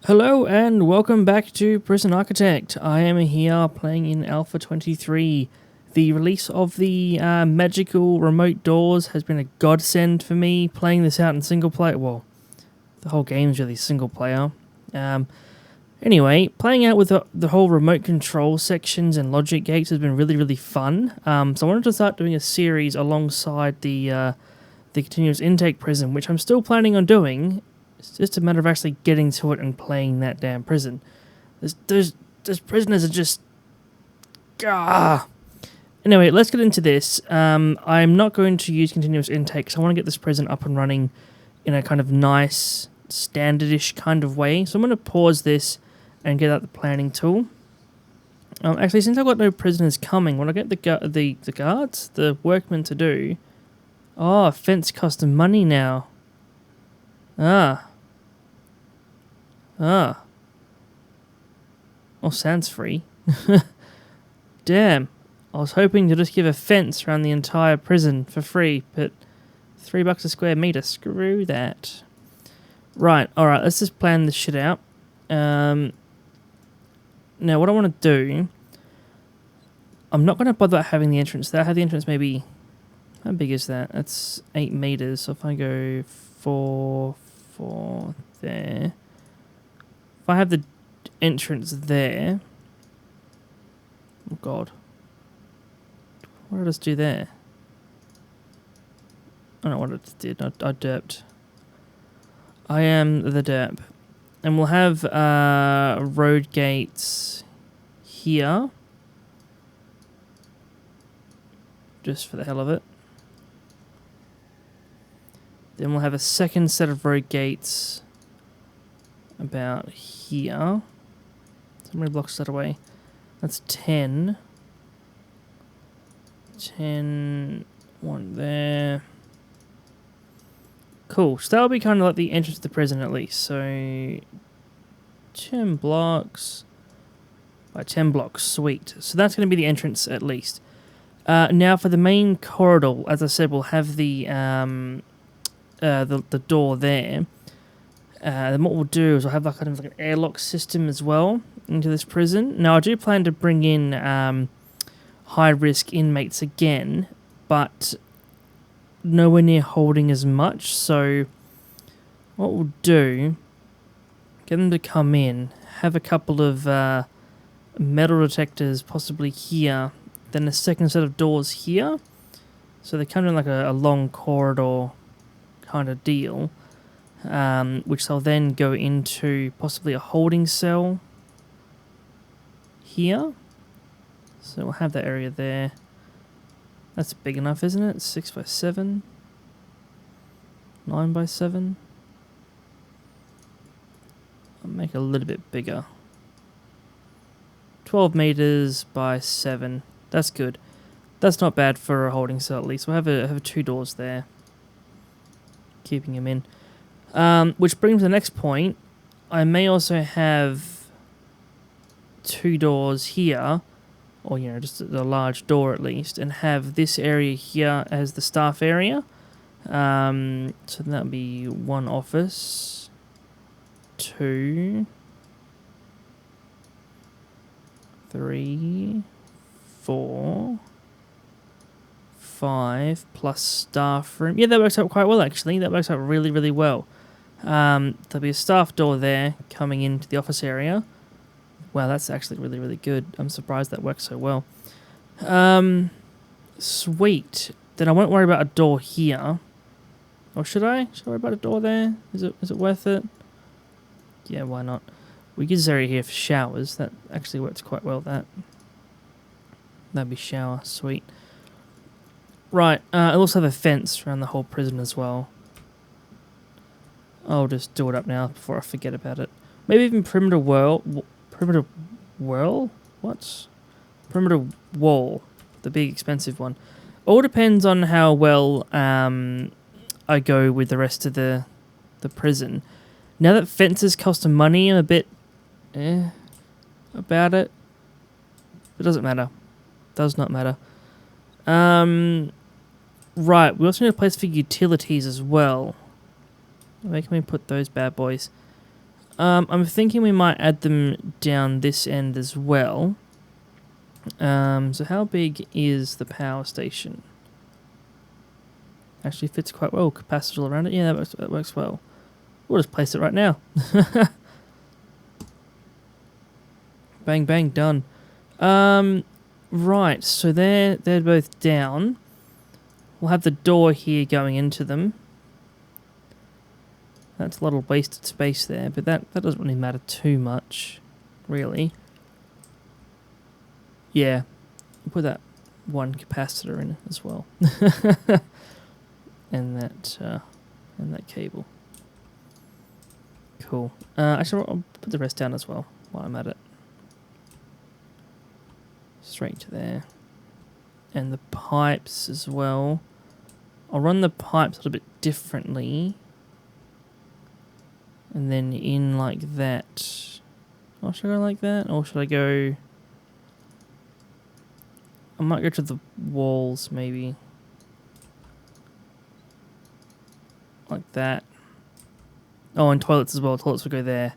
Hello and welcome back to Prison Architect. I am here playing in Alpha 23. The release of the magical remote doors has been a godsend for me. Playing this out in single player, well, the whole game's really single player. Anyway, playing out with the whole remote control sections and logic gates has been really fun. So I wanted to start doing a series alongside the continuous intake prison, which I'm still planning on doing. It's just a matter of actually getting to it and playing that damn prison. Those prisoners are just... Anyway, let's get into this. I'm not going to use continuous intake because I want to get this prison up and running in a kind of nice, standardish kind of way. So I'm going to pause this and get out the planning tool. Actually, since I've got no prisoners coming, when I get the guards, the workmen to do... Oh, fence costs money now. Oh, sounds free. Damn. I was hoping to just give a fence around the entire prison for free, but $3 a square meter. Screw that. Right, alright, let's just plan this shit out. Now, what I want to do... I'm not going to bother having the entrance there. I have the entrance maybe... How big is that? That's 8 meters, so if I go 4 there... If I have the entrance there... Oh god. What did I just do there? I don't know what I just did. I derped. I am the derp. And we'll have road gates here. Just for the hell of it. Then we'll have a second set of road gates about here. So many blocks that away. That's 10. 10. One there. Cool. So that'll be kind of like the entrance to the prison at least. So 10 blocks by 10 blocks. Sweet. So that's going to be the entrance at least. Now for the main corridor, as I said, we'll have the door there. Then what we'll do is we'll have like kind of like an airlock system as well into this prison. Now I do plan to bring in high risk inmates again, but nowhere near holding as much. So what we'll do, get them to come in, have a couple of metal detectors possibly here, then a second set of doors here. So they come in like a long corridor kind of deal. Which they'll then go into possibly a holding cell here. So we'll have that area there. That's big enough, isn't it? 6 by 7. 9 by 7. I'll make it a little bit bigger. 12 meters by 7. That's good. That's not bad for a holding cell at least. We'll have 2 doors there. Keeping them in. Which brings me to the next point. I may also have 2 doors here, or just a large door at least, and have this area here as the staff area. So that would be 1 office, 2, 3, 4, 5 plus staff room. Yeah, that works out quite well actually. That works out really well. There'll be a staff door there coming into the office area. Wow, that's actually really good. I'm surprised that works so well. Sweet. Then I won't worry about a door here. Or should I? Should I worry about a door there? Is it worth it? Yeah, why not? We use this area here for showers. That actually works quite well, that. That'd be shower. Sweet. Right, I'll also have a fence around the whole prison as well. I'll just do it up now before I forget about it. Maybe even perimeter wall. Perimeter wall? What? Perimeter wall. The big expensive one. All depends on how well I go with the rest of the prison. Now that fences cost money, I'm a bit about it. It doesn't matter. Does not matter. Right, we also need a place for utilities as well. Where can we put those bad boys? I'm thinking we might add them down this end as well. So how big is the power station? Actually fits quite well. Capacitors all around it. Yeah, that works well. We'll just place it right now. Bang, bang, done. Right, so they're both down. We'll have the door here going into them. That's a lot of wasted space there, but that doesn't really matter too much, really. Yeah, we'll put that one capacitor in as well. and that cable. Cool. Actually, I'll put the rest down as well while I'm at it. Straight to there. And the pipes as well. I'll run the pipes a little bit differently. And then in like that. Oh, should I go like that? Or should I go... I might go to the walls, maybe. Like that. Oh, and toilets as well. Toilets will go there.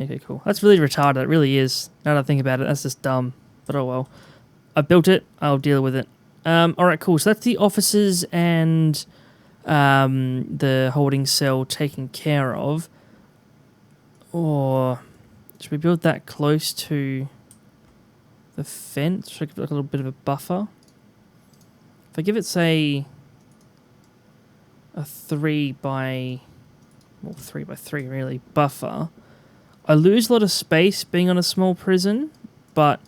Okay, cool. That's really retarded. It really is. Now that I think about it, that's just dumb. But oh well. I built it. I'll deal with it. Alright, cool. So that's the offices and the holding cell taken care of. Or should we build that close to the fence? Should I give it like a little bit of a buffer? If I give it, say, a 3 by 3 really, buffer, I lose a lot of space being on a small prison, but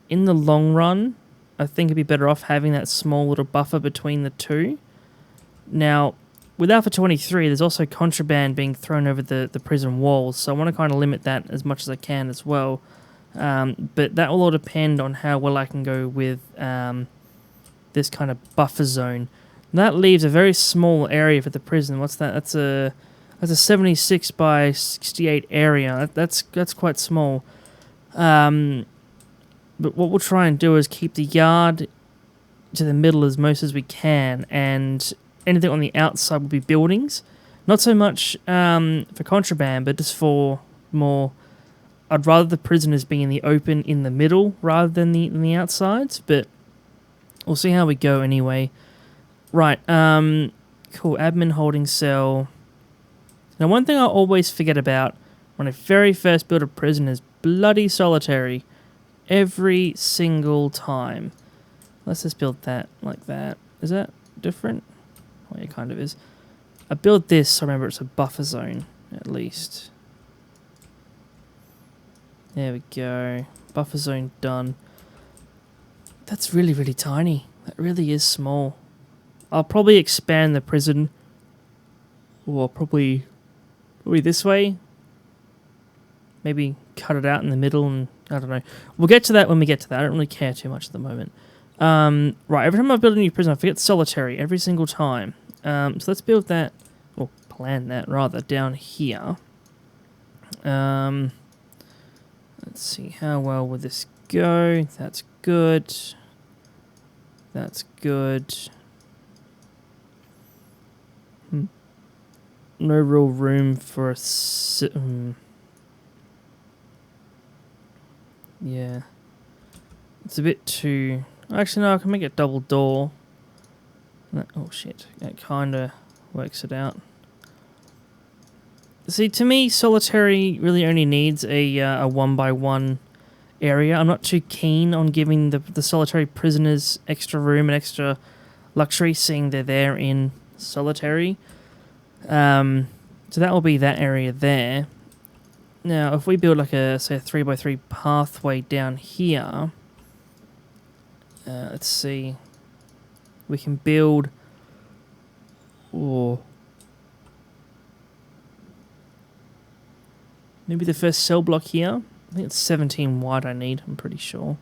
in the long run, I think it'd be better off having that small little buffer between the two. Now, with A23, there's also contraband being thrown over the prison walls, so I want to kind of limit that as much as I can as well. But that will all depend on how well I can go with this kind of buffer zone. And that leaves a very small area for the prison. What's that? That's a 76 by 68 area. That's quite small. But what we'll try and do is keep the yard to the middle as most as we can, and anything on the outside will be buildings. Not so much for contraband, but just for more... I'd rather the prisoners be in the open in the middle rather than the outsides, but we'll see how we go anyway. Right, cool, admin holding cell. Now, one thing I always forget about when I very first build a prison is bloody solitary. Every single time. Let's just build that like that. Is that different? Well, it kind of is. I build this, so remember it's a buffer zone, at least. There we go. Buffer zone done. That's really, really tiny. That really is small. I'll probably expand the prison. Or probably this way. Maybe cut it out in the middle and... I don't know. We'll get to that when we get to that. I don't really care too much at the moment. Right, every time I build a new prison, I forget solitary every single time. So let's build that, or plan that rather, down here. Let's see, how well will this go? That's good. That's good. No real room for a... Yeah. It's a bit too... Actually, no, I can make it double door. Oh, shit. That kind of works it out. See, to me, solitary really only needs a 1x1 area. I'm not too keen on giving the solitary prisoners extra room and extra luxury, seeing they're there in solitary. So that will be that area there. Now, if we build like a, say, a 3x3 pathway down here, let's see, we can build, maybe the first cell block here. I think it's 17 wide I need, I'm pretty sure.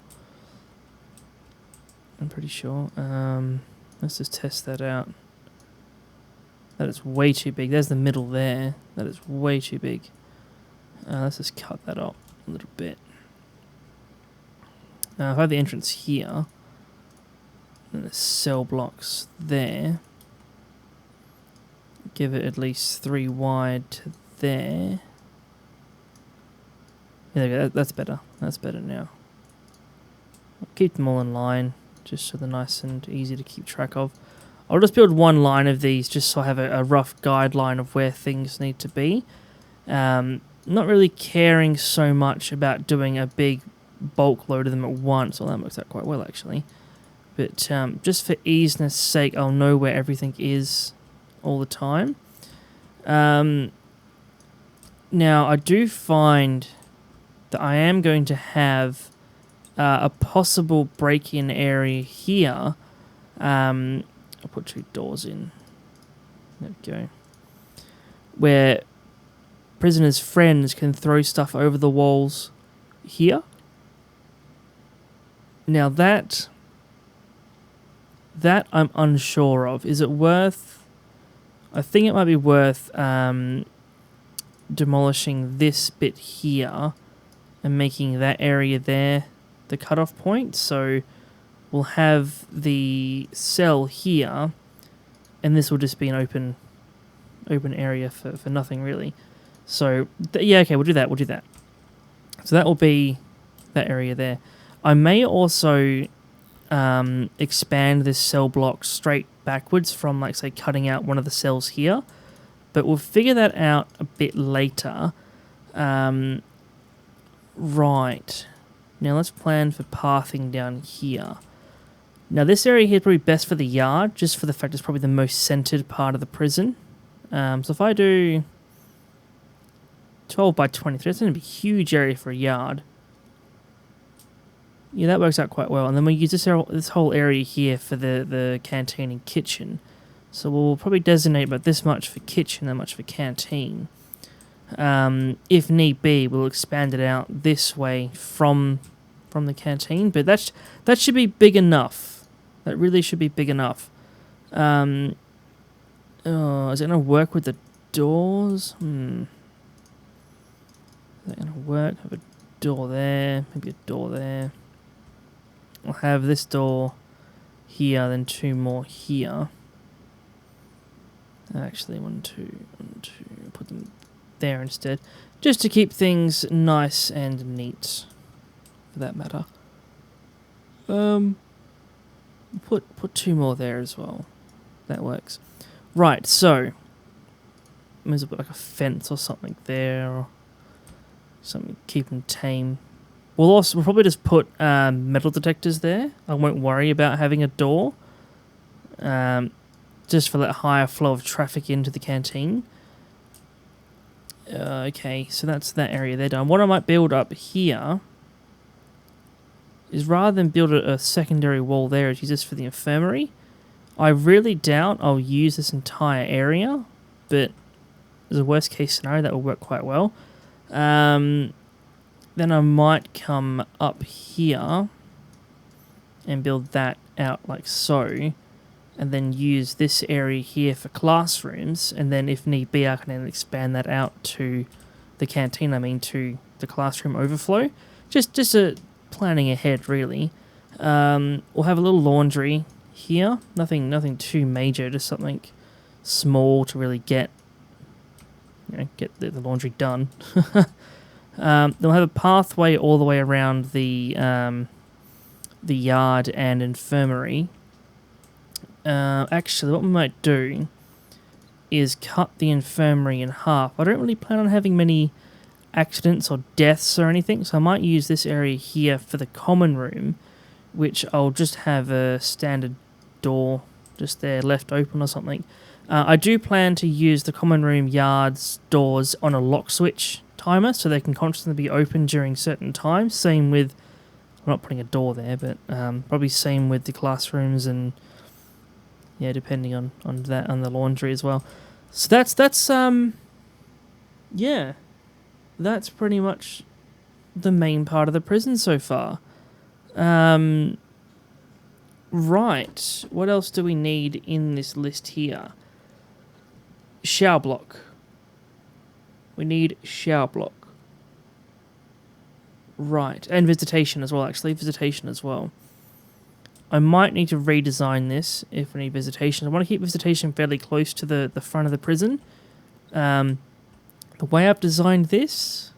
Let's just test that out. That is way too big. There's the middle there. That is way too big. Let's just cut that up a little bit. If I have the entrance here, and the cell blocks there, give it at least 3 wide to there. Yeah, there we go. That's better. That's better now. I'll keep them all in line, just so they're nice and easy to keep track of. I'll just build one line of these just so I have a rough guideline of where things need to be. Not really caring so much about doing a big bulk load of them at once. Well, that works out quite well, actually. But just for easiness sake, I'll know where everything is all the time. Now, I do find that I am going to have a possible break-in area here. I'll put 2 doors in. There we go. Where prisoners' friends can throw stuff over the walls here. Now that I'm unsure of. Is it worth... I think it might be worth demolishing this bit here and making that area there the cutoff point. So we'll have the cell here, and this will just be an open area for nothing really. So yeah, okay, we'll do that. So that will be that area there. I may also expand this cell block straight backwards from, like, say, cutting out one of the cells here, but we'll figure that out a bit later. Right, now let's plan for pathing down here. Now this area here is probably best for the yard, just for the fact it's probably the most centered part of the prison. So if I do 12 by 23, that's going to be a huge area for a yard. Yeah, that works out quite well. And then we use this whole area here for the canteen and kitchen. So we'll probably designate about this much for kitchen, that much for canteen. If need be, we'll expand it out this way from the canteen. But that should be big enough. That really should be big enough. Is it going to work with the doors? Is that going to work? Have a door there, maybe a door there. I'll have this door here, then 2 more here. Actually, 1, 2, put them there instead, just to keep things nice and neat, for that matter. Put 2 more there as well. That works. Right, so maybe I'll put like a fence or something there, or something to keep them tame. We'll probably just put metal detectors there. I won't worry about having a door, just for that higher flow of traffic into the canteen. Okay, so that's that area there done. What I might build up here is, rather than build a secondary wall there, it's just for the infirmary. I really doubt I'll use this entire area, but as a worst case scenario, that will work quite well. Then I might come up here and build that out like so, and then use this area here for classrooms, and then if need be I can then expand that out to the canteen, to the classroom overflow. Just planning ahead really. We'll have a little laundry here, nothing too major, just something small to really get the laundry done. They'll have a pathway all the way around the yard and infirmary. Actually, what we might do is cut the infirmary in half. I don't really plan on having many accidents or deaths or anything, so I might use this area here for the common room, which I'll just have a standard door just there left open or something. I do plan to use the common room yards doors on a lock switch timer, so they can constantly be open during certain times. Same with, I'm not putting a door there, but probably same with the classrooms, and yeah, depending on that, on the laundry as well. So that's yeah, that's pretty much the main part of the prison so far. Right, what else do we need in this list here? Shower block. We need shower block. Right, and visitation as well, actually. Visitation as well. I might need to redesign this if we need visitation. I want to keep visitation fairly close to the front of the prison. The way I've designed this,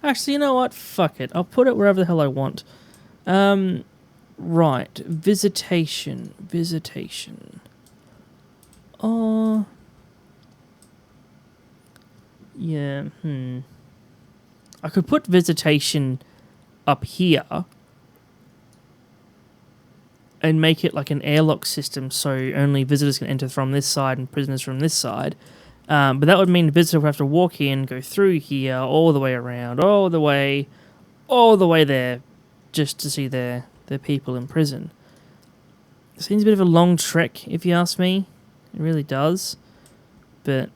Actually, you know what? Fuck it. I'll put it wherever the hell I want. Right. Visitation. Visitation. Oh. Yeah, I could put visitation up here and make it like an airlock system so only visitors can enter from this side and prisoners from this side. But that would mean the visitor would have to walk in, go through here, all the way around, all the way there, just to see their people in prison. It seems a bit of a long trek, if you ask me. It really does. But,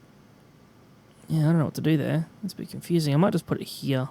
yeah, I don't know what to do there. It's a bit confusing. I might just put it here.